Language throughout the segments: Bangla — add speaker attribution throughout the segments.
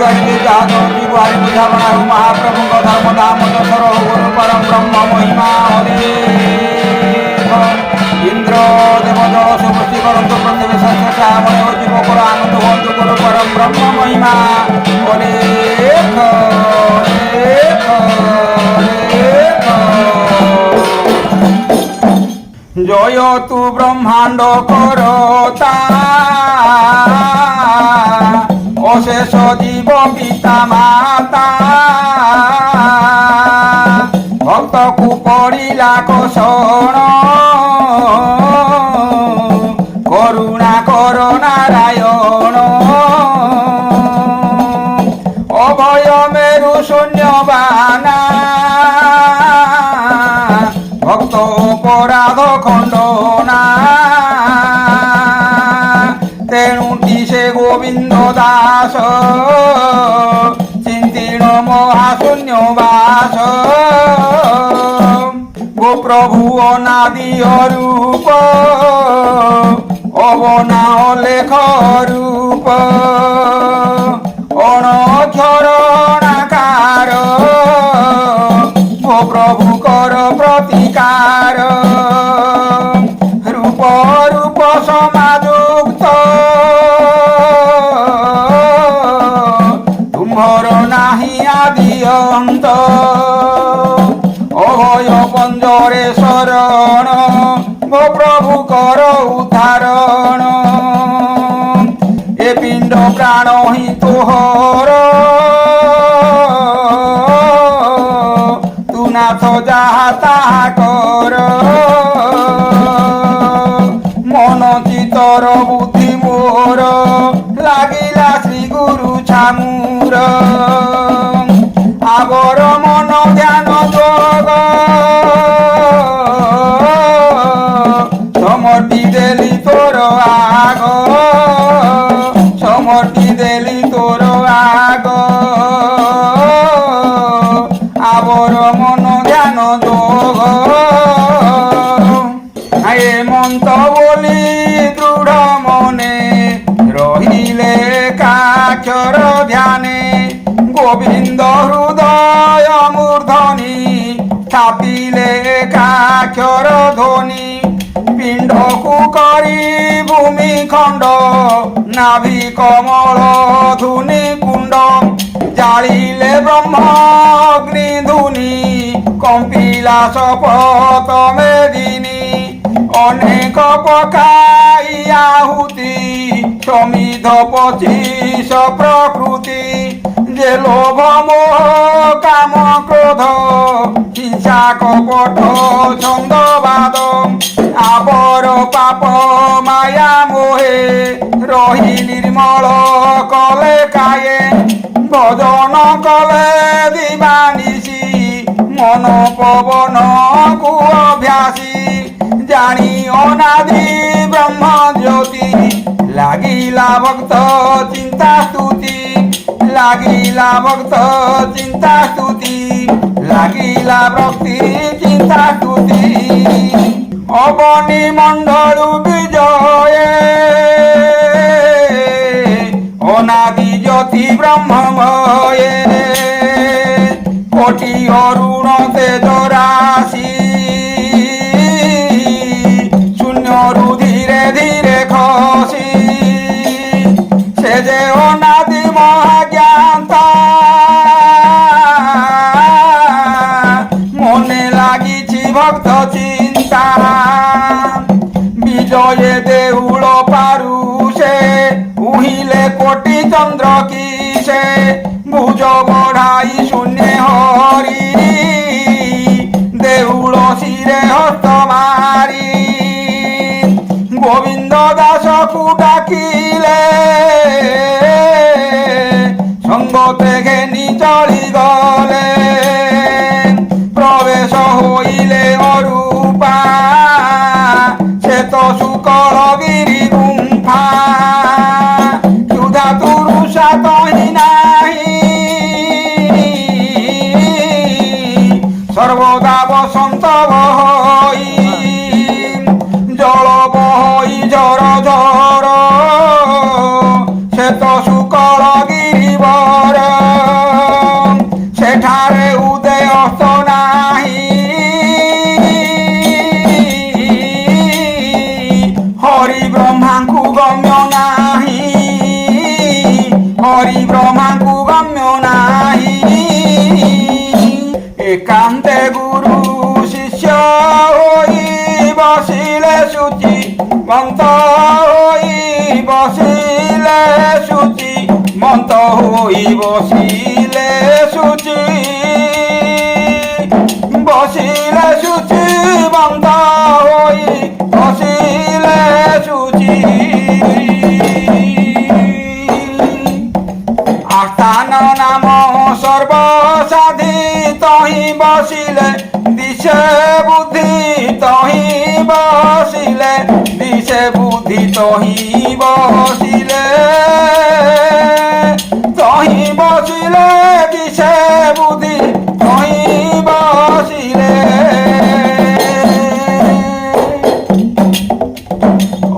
Speaker 1: द्वारिके जहाजि गुहारि बुझावना महाप्रभु धर्म धाम दशर गुरु परम ब्रह्म महिमा हरे इंद्र देव जल सुवृष्टि करंतु पृथ्वी सस्य श्यामल जीवकर आनंद हुंतु गुरु परम ब्रह्म महिमा हरे जय तु ब्रह्मांड करता अशेष जीव पिता माता भक्त को पड़िला कषण करुणा कर नारायण अभय मेरु शून्यबाना भक्त अपराध खंडना तेणुटी से गोविंद दास चिंतीर्ण महाशून्यवास गो प्रभु अनादि रूप अवना लेख रूप अणक्षर नाकार गो प्रभु कर प्रतिकार रूप रूप समाजुक्त तुम्हर नाही आदि अंत अभय पंजरे शरण गो प्रभु कर उद्धारण ए पिंड प्राण ही तोहर तू नाथ जाहा ताहा कर मन चितर बुद्धि मोर लागिला श्री गुरु छामुर आवर मन ध्यान जोग समर्पी देली तोर आग समर्पी देली तोर आग आवर मन ध्यान जोग ए মন্ত বলি দৃঢ় মনে রহিলে কাক্ষর ধ্যানে গোবিন্দ হৃদয় মূর্ধনি ছাপিলে কাক্ষর ধ্বনি পিণ্ডকু করি ভূমিখণ্ড নাভি কমল ধুনি কুণ্ড জালিলে ব্রহ্ম অগ্নি ধুনি কম্পিলা শপথ মেদিনী অনেক পকাই আহুতি সমিধ 25 প্রকৃতি যে লোভ মোহ কাম ক্রোধ হিংসা কপট ছন্দবাদ আবর পাপ মায়া মোহে রহি নির্মল কলে কায়ে ভজন কলে দিবানিশি মন পবন কু অভ্যাসী জানি অনাদি ব্রহ্ম জ্যোতি লাগিলা ভক্ত চিন্তা স্তুতি লাগিলা ভক্ত চিন্তা স্তুতি লাগিলা ভক্তি চিন্তা স্তুতি অবনি মণ্ডলু বিজয়ে অনাদি জ্যোতি ব্রহ্মময়ে কোটি অরুণ তেজ রাশি শূন্যরু ধীরে ধীরে খসি সে যে অনাদি মহাজ্ঞাতা মনে লাগিছি ভক্ত চিন্তা বিজয়ে দেউল পারুষে উহিলে কোটি চন্দ্র কিসে ভুজ বড়াই শূন্য হরি দেউল শিরে হস্ত মারি গোবিন্দ দাস কু ডাকিলে সঙ্গ থেকে চলি গলে প্রবেশ হইলে অরূপা সে তো শুকল গিরি গুম্ফা সুধা তুরুষা তহি নাহি সর্বদা বসন্ত বহই জল বহই ঝর ঝর সে তো শুকল গিরিবর ତାଙ୍କୁ ଗମ୍ୟ ନାହିଁ। ଏକାନ୍ତେ ଗୁରୁ ଶିଷ୍ୟ ହୋଇ ବସିଲେ ଶୁଚି ମନ୍ତ ହୋଇ ବସିଲେ ଶୁଚି ମନ୍ତ ହୋଇ ବସିଲେ ଶୁଚି ବସିଲେ ଶୁଚି ମନ୍ତ ହୋଇ ବସିଲେ ଶୁଚି। আস্থান নাম সর্বসাধি তহি বসিলে দিশে বুদ্ধি তহি বসিলে দিশে বুদ্ধি তহি বসিলে তহি বসিলে দিশে বুদ্ধি তহি বসিলে।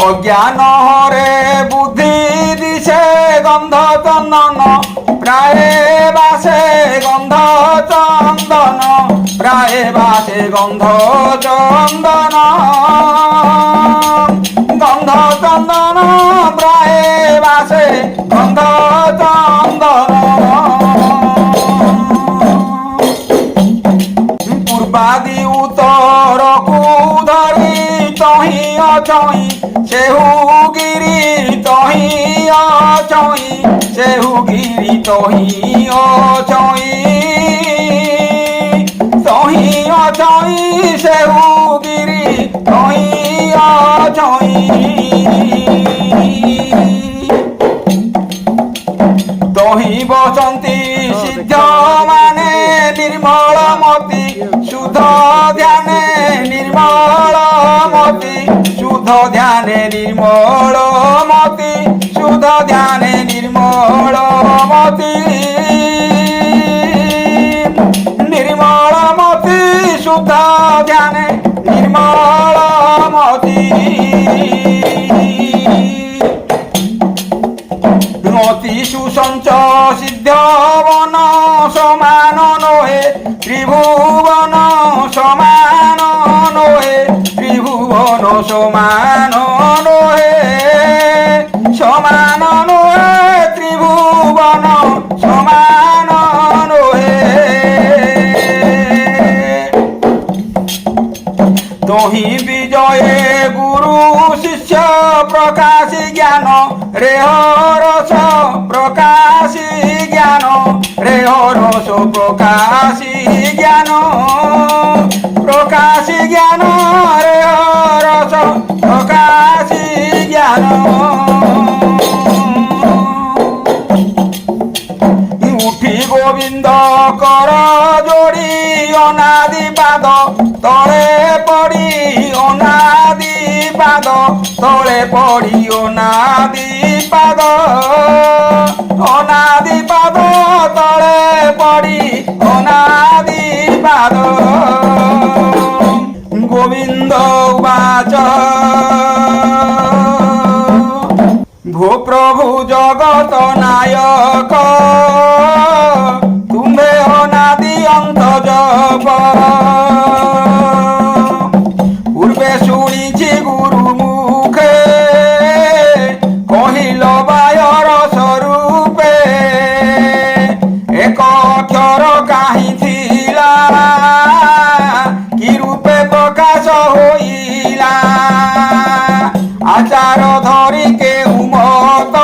Speaker 1: অজ্ঞান হরে বুদ্ধি দিশে গন্ধ চন্দন প্রায় বাসে গন্ধ চন্দন প্রায় বাসে গন্ধ চন্দন গন্ধ চন্দন প্রায় বাসে গন্ধ চন্দন। পূর্বাদি উত্তরকু ধরি তহি অছই সেহু গিরি তহি অছই সেহু গিরি তহি অছই তহি অছই সেহু গিরি তহি অছই। তহি বসন্তি সিদ্ধ মানে নির্মল মতি শুদ্ধ ধ্যানে নির্মল মতি শুদ্ধ ধ্যানে নির্মল মতি শুদ্ধ ধ্যানে নির্মল মতি নির্মল মতি শুদ্ধ ধ্যানে নির্মল মতি। মতি সুসঞ্চ সিদ্ধ বন সমান নহে ত্রিভুবন সমান নহে ত্রিভুবন সমান নহে সমান নহে ত্রিভুবন সমান নহে। তহি বিজয়ে গুরু শিষ্য প্রকাশী জ্ঞান রেহ রস প্রকাশী জ্ঞান রেহ রস প্রকাশী জ্ঞান প্রকাশী জ্ঞান রেহ রস প্রকাশী জ্ঞান। উঠি গোবিন্দ কর যোড়ি অনাদি পাদ তলে পড়ি অনাদি পাদ তলে পড়ি অনাদি পাদ অনাদি পাদ তলে পড়ি অনাদি পাদ। গোবিন্দ বাচ ভো প্রভু জগত নায়ক তুমে অনাদি অন্ত জপ পূর্বে শুনিছি গুরু মুখে কহিল বায়র স্বরূপে এক অক্ষর কাহি থিলা কি রূপে প্রকাশ হইলা আচার ধরি কেহু মত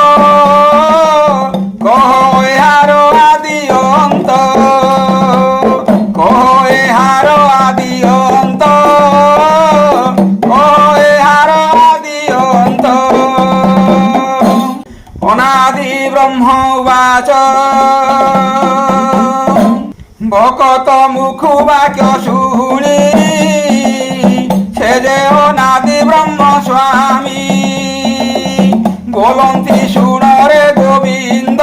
Speaker 1: কহ এহার আদি অন্ত কহ এহার আদি অন্ত কহ এহার আদি অন্ত। অনাদি ব্রহ্ম বাচ ভকত মুখু বাক্য শুনি সে যে অনাদি ব্রহ্ম স্বামী বলন্তি শুণরে গোবিন্দ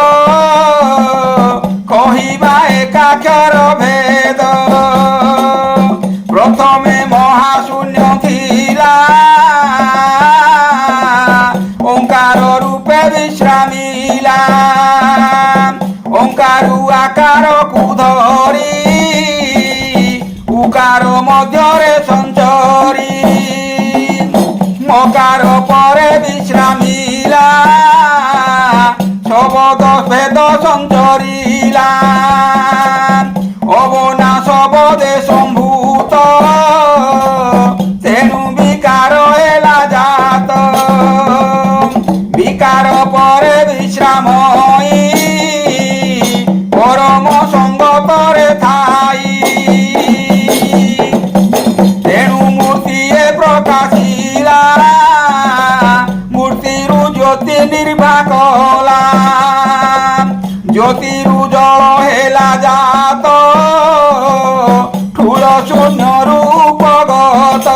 Speaker 1: কহিবা একাক্ষর ভেদ প্রথমে মহাশূন্য থিলা ওঙ্কার রূপে বিশ্রামিলা ওঙ্কারু আকার কুধরি উকার মধ্যরে সঞ্চরি মকার পরে বিশ্রামিলা শবদ ভেদ সঞ্চরিলা অবনা শবদে সম্ভূত তেণু বিকার এলা জাত বিকার পরে বিশ্রাম পরম সঙ্গতরে থাই তেণু মূর্তিয়ে প্রকাশিলা মূর্তিরু জ্যোতি নির্ভা কলা জ্যোতিরু জল হেলা জাত ঠুল শূন্য রূপগত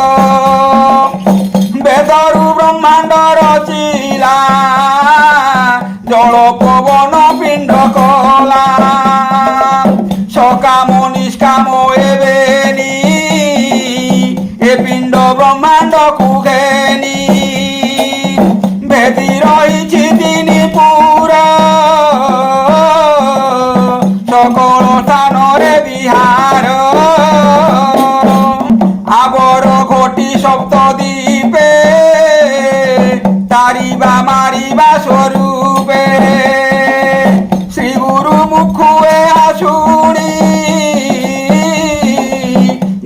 Speaker 1: বেদরু ব্রহ্মাণ্ড রচিলা জল পবন পিণ্ড কলা সকাম নিষ্কাম এবেনি এ পিণ্ড ব্রহ্মাণ্ড কুঘেনি ভেদি রহিছি তিনি পুরা সকল স্থানরে বিহার আবর ঘটি সপ্ত দ্বীপে তারিবা মারিবা স্বরূপে শ্রী গুরু মুখুয়ে আসুনি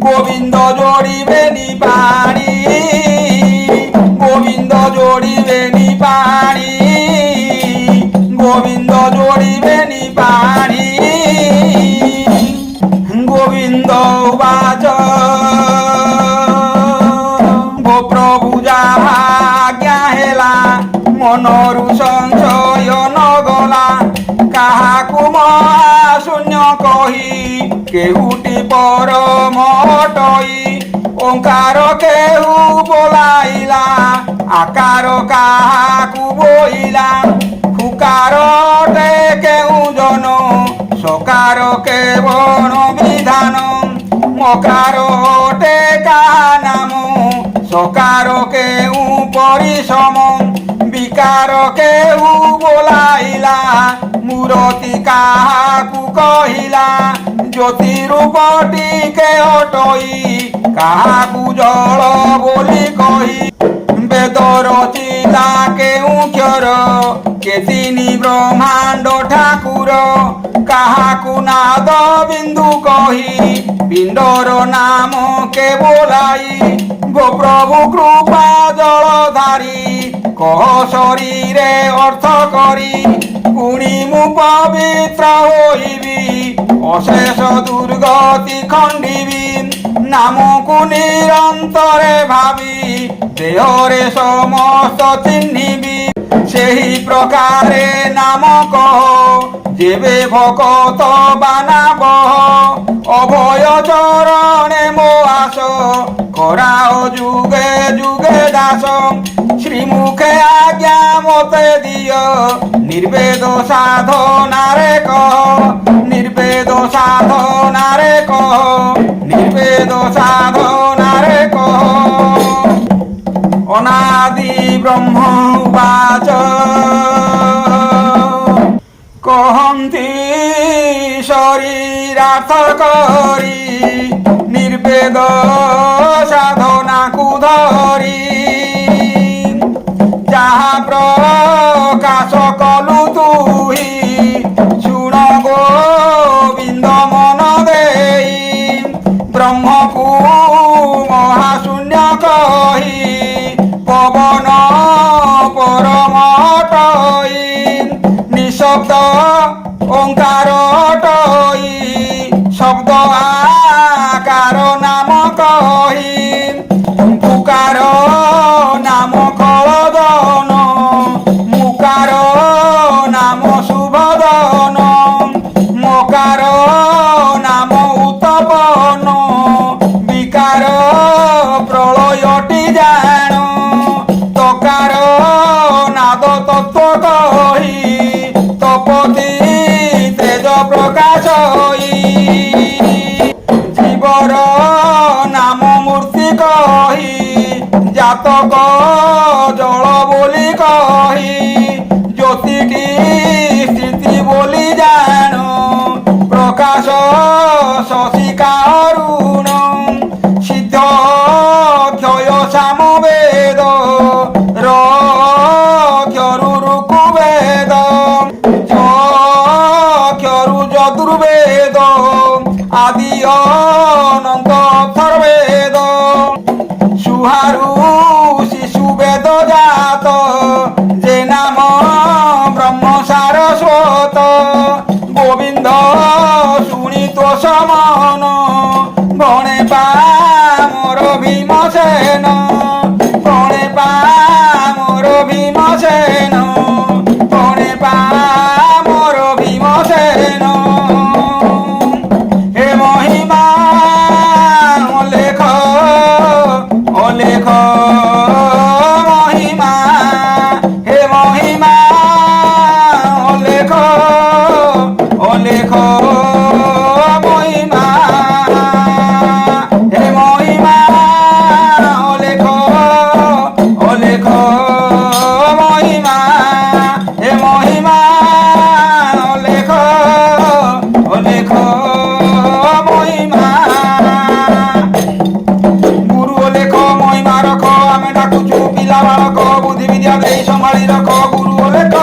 Speaker 1: গোবিন্দ জড়িবে নিপানি গোবিন্দ জড়িবে নিপানি গোবিন্দ জড়িবে নিপানি গোবিন্দ বাচ গো প্রভু যাহা আজ্ঞা হেলা মনরু সংশয় নগলা কাহাকু মহাশূন্য কহি কেহুটি পরমটই ওঙ্কার কেহু বলাইলা আকার কাহাকু বইলা ফুকারতে কেউ জন সকার কেবল বিধান মকারতে কাহা নাম সকার কেউ পরিশ্রম বিকার কেউ বলাইলা মূরতি কাহাকু কহিলা জ্যোতি রূপটি কে অটই কাহাকু জল বলি কহি বেদ রচিলা কেউ ক্ষর কে তিনি ব্রহ্মাণ্ড ঠাকুর কাহাকু নাদ বিন্দু কহি পিণ্ডর নাম কে বলাই গো প্রভু কৃপা জলধারী কহ শরীরে অর্থ করি পুଣି ମୁଁ ପବିତ୍ର ହୋଇବି ଅଶେଷ ଦୁର୍ଗତି ଖଣ୍ଡିବି ନାମକୁ ନିରନ୍ତରେ ଭାବି ଦେହରେ ସମସ୍ତ ଚିହ୍ନିବି ସେହି ପ୍ରକାରେ ନାମ କହ ଯେବେ ଭକତ ବାନାବ ଅଭୟ ଚରଣେ ମୋ ଆସ କରାଅ ଯୁଗେ ଯୁଗେ ଦାସ শ্রীমুখে আজ্ঞা মতে দিও নির্বেদ সাধনারে কহ নির্বেদ সাধনারে কহ নির্বেদ সাধনারে কহ অনাদি ব্রহ্ম উবাচ কহন্তি শরীরার্থ করি নির্বেদ সাধনাকু ধরি যাহা প্রকাশ কলু তুহি শুণ গোবিন্দ মন দেই ব্রহ্মকু মহাশূন্য কহি পবন পরমটই নিঃশব্দ ওঙ্কার টই শব্দ আকার নাম কহি পুকার নাম কলদন মুকার নাম শুভদন মকার নাম উত্তপন বিকার প্রলয়টি জাণ তকার নাদ তত্ত্ব কহি তপতি তেজ প্রকাশ জীবর নাম মূর্তি কহি জাতক জল বলি কহি জ্যোতিটি স্থিতি বলি জাণ প্রকাশ শশিকা অরুণ সিদ্ধ ক্ষয় সামবেদ রক্ষরু বেদ চতুর্বেদ আদি অনন্ত অক্ষরবেদ সুহারু শিশু বেদ জাত যে নাম ব্রহ্ম সারস্বত গোবিন্দ শুনিত সমন গণে পামর ভীমসেন গণে পামর ভীমসেন গণে পামর ভীমসেন হে মহিমা অলেখ অলেখ মহিমা হে মহিমা অলেখ অলেখ মহিমা হে মহিমা অলেখ অলেখ মহিমা হে মহিমা অলেখ অলেখ মহিমা গুরু অলেখ মহিমা রখ আমি ডাকুছু পিলা বালক বুদ্ধি বিদ্যা দেই সম্ভাଳି রখ গুরু অলেখ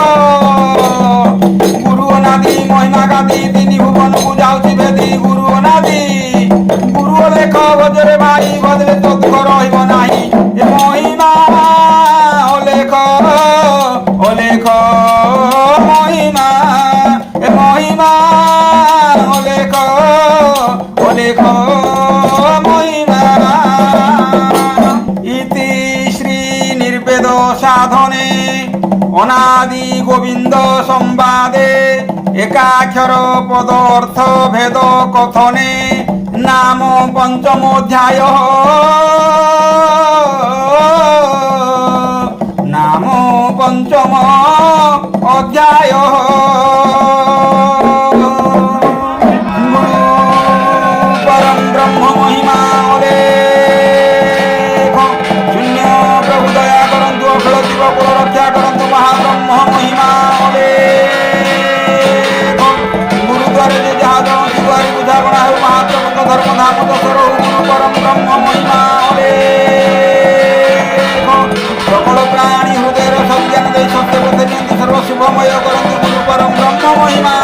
Speaker 1: গুরু অনাদি মহিমা গাদি তিনি ভুবনକୁ যাଉଛି বেদি গুরু অনাদি গুরু অলেখ ভজরে ভাই ভজলে তো দুঃখ ରହିବ ନାହିଁ ଏ ମହିମା ଅଲେଖ ଅଲେଖ ମହିମା ଏ ମହିମା ଅଲେଖ ଅଲେଖ মহিমা ইতি শ্রী নির্বেদ সাধনে অনাদি গোবিন্দ সংবাদে একাক্ষর পদ অর্থ ভেদ কথনে নাম পঞ্চমোধ্যায় নাম পঞ্চম অধ্যায় পরম ব্রহ্ম মহিমা অলেখ শূন্য প্রভু দয়া করন্তু অখেল জীব কুল রক্ষা করন্তু মহাব্রহ্ম মহিমা অলেখ গুরুদ্বারে যে যাহা জনতি দুয়ারে বুঝাগণা হেউ মহাপ্রভুଙ୍କ ধর্ম ধাম দশর গুরু পরম ব্রহ্ম মহিমা অলেখ সকল প্রাণী হৃদয়ের সজ্ঞান দেই সত্য পথে নিয়ন্তি সর্ব শুভময় করন্তু গুরু পরম ব্রহ্ম মহিমা